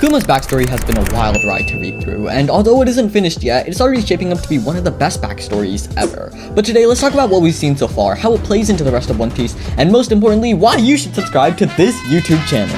Kuma's backstory has been a wild ride to read through, and although it isn't finished yet, it's already shaping up to be one of the best backstories ever. But today, let's talk about what we've seen so far, how it plays into the rest of One Piece, and most importantly, why you should subscribe to this YouTube channel.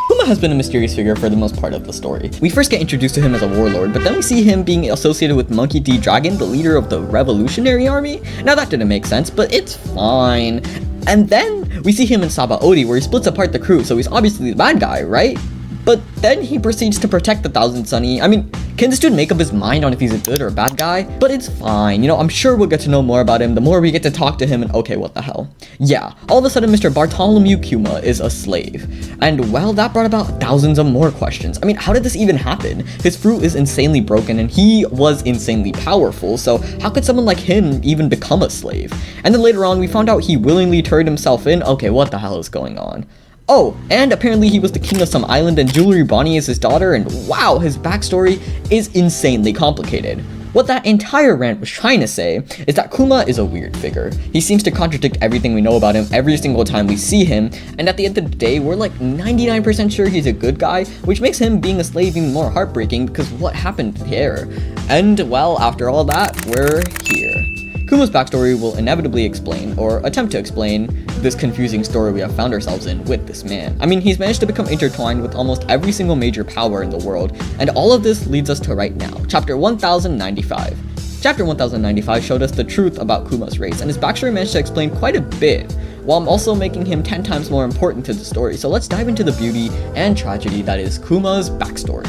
Kuma has been a mysterious figure for the most part of the story. We first get introduced to him as a warlord, but then we see him being associated with Monkey D. Dragon, the leader of the Revolutionary Army. Now that didn't make sense, but it's fine. And then we see him in Sabaody, where he splits apart the crew, so he's obviously the bad guy, right? But then he proceeds to protect the Thousand Sunny. I mean, can this dude make up his mind on if he's a good or a bad guy? But it's fine, I'm sure we'll get to know more about him the more we get to talk to him, and okay, what the hell. Yeah, all of a sudden Mr. Bartholomew Kuma is a slave. And well, that brought about thousands of more questions. I mean, how did this even happen? His fruit is insanely broken and he was insanely powerful, so how could someone like him even become a slave? And then later on, we found out he willingly turned himself in. Okay, what the hell is going on? Oh, and apparently he was the king of some island and Jewelry Bonnie is his daughter, and wow, his backstory is insanely complicated. What that entire rant was trying to say is that Kuma is a weird figure. He seems to contradict everything we know about him every single time we see him, and at the end of the day, we're like 99% sure he's a good guy, which makes him being a slave even more heartbreaking because what happened there? And well, after all that, we're here. Kuma's backstory will inevitably explain, or attempt to explain, this confusing story we have found ourselves in with this man. I mean, he's managed to become intertwined with almost every single major power in the world, and all of this leads us to right now, chapter 1095. Chapter 1095 showed us the truth about Kuma's race, and his backstory managed to explain quite a bit, while also making him 10 times more important to the story. So let's dive into the beauty and tragedy that is Kuma's backstory.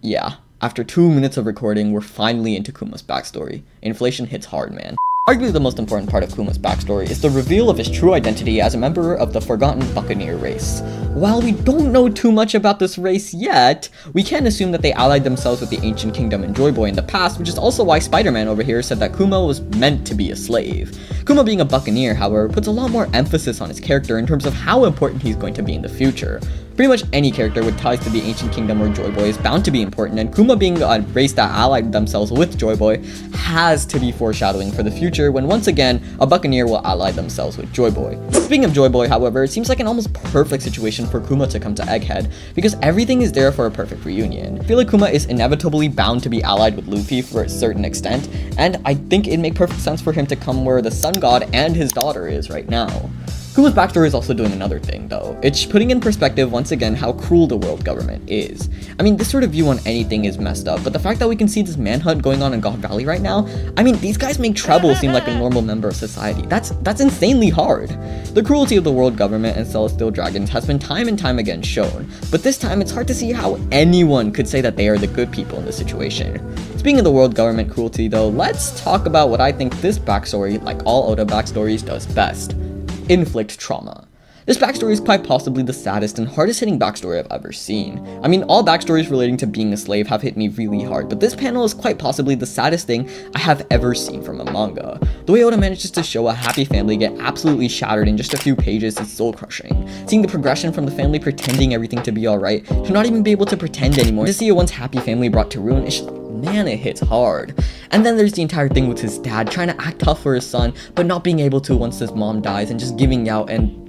Yeah. After 2 minutes of recording, we're finally into Kuma's backstory. Inflation hits hard, man. Arguably the most important part of Kuma's backstory is the reveal of his true identity as a member of the Forgotten Buccaneer race. While we don't know too much about this race yet, we can assume that they allied themselves with the Ancient Kingdom and Joy Boy in the past, which is also why Spider-Man over here said that Kuma was meant to be a slave. Kuma being a buccaneer, however, puts a lot more emphasis on his character in terms of how important he's going to be in the future. Pretty much any character with ties to the Ancient Kingdom or Joy Boy is bound to be important, and Kuma being a race that allied themselves with Joy Boy has to be foreshadowing for the future when once again, a buccaneer will ally themselves with Joy Boy. Speaking of Joy Boy, however, it seems like an almost perfect situation for Kuma to come to Egghead, because everything is there for a perfect reunion. I feel like Kuma is inevitably bound to be allied with Luffy for a certain extent, and I think it'd make perfect sense for him to come where the Sun God and his daughter is right now. Kuma's backstory is also doing another thing though. It's putting in perspective once again how cruel the world government is. I mean, this sort of view on anything is messed up, but the fact that we can see this manhunt going on in God Valley right now, I mean, these guys make Treble seem like a normal member of society. That's insanely hard. The cruelty of the world government and Celestial Dragons has been time and time again shown, but this time it's hard to see how anyone could say that they are the good people in this situation. Speaking of the world government cruelty though, let's talk about what I think this backstory, like all Oda backstories, does best. Inflict trauma. This backstory is quite possibly the saddest and hardest hitting backstory I've ever seen. I mean, all backstories relating to being a slave have hit me really hard, but this panel is quite possibly the saddest thing I have ever seen from a manga. The way Oda manages to show a happy family get absolutely shattered in just a few pages is soul crushing. Seeing the progression from the family pretending everything to be alright, to not even be able to pretend anymore, to see a once happy family brought to ruin, it's just, man, it hits hard. And then there's the entire thing with his dad trying to act tough for his son, but not being able to once his mom dies and just giving out, and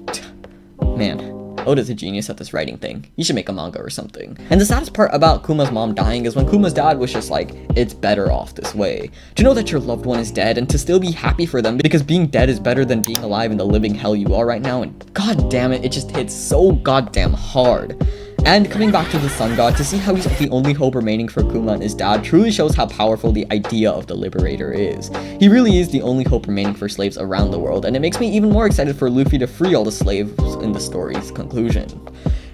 man, Oda's a genius at this writing thing. You should make a manga or something. And the saddest part about Kuma's mom dying is when Kuma's dad was just like, it's better off this way. To know that your loved one is dead and to still be happy for them because being dead is better than being alive in the living hell you are right now, and god damn it, it just hits so goddamn hard. And coming back to the Sun God, to see how he's the only hope remaining for Kuma and his dad truly shows how powerful the idea of the Liberator is. He really is the only hope remaining for slaves around the world, and it makes me even more excited for Luffy to free all the slaves in the story's conclusion.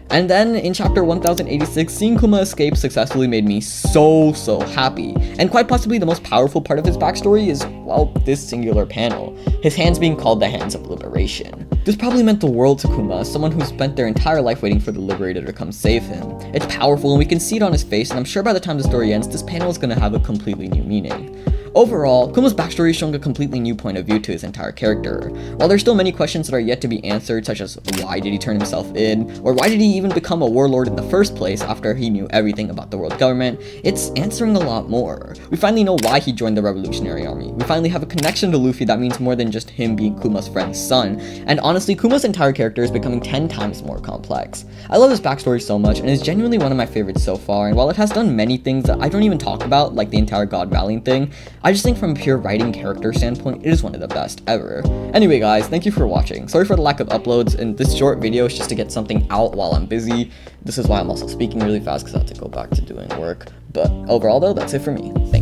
And then, in chapter 1086, seeing Kuma escape successfully made me so happy. And quite possibly the most powerful part of his backstory is, well, this singular panel. His hands being called the Hands of Liberation. This probably meant the world to Kuma, someone who spent their entire life waiting for the Liberator to come save him. It's powerful and we can see it on his face, and I'm sure by the time the story ends, this panel is going to have a completely new meaning. Overall, Kuma's backstory is showing a completely new point of view to his entire character. While there's still many questions that are yet to be answered, such as why did he turn himself in, or why did he even become a warlord in the first place after he knew everything about the world government, it's answering a lot more. We finally know why he joined the Revolutionary Army. We finally have a connection to Luffy that means more than just him being Kuma's friend's son, and honestly, Kuma's entire character is becoming 10 times more complex. I love his backstory so much, and it's genuinely one of my favorites so far, and while it has done many things that I don't even talk about, like the entire God Valley thing, I just think from a pure writing character standpoint, it is one of the best ever. Anyway guys, thank you for watching. Sorry for the lack of uploads, and this short video is just to get something out while I'm busy. This is why I'm also speaking really fast, because I have to go back to doing work. But overall though, that's it for me. Thank you.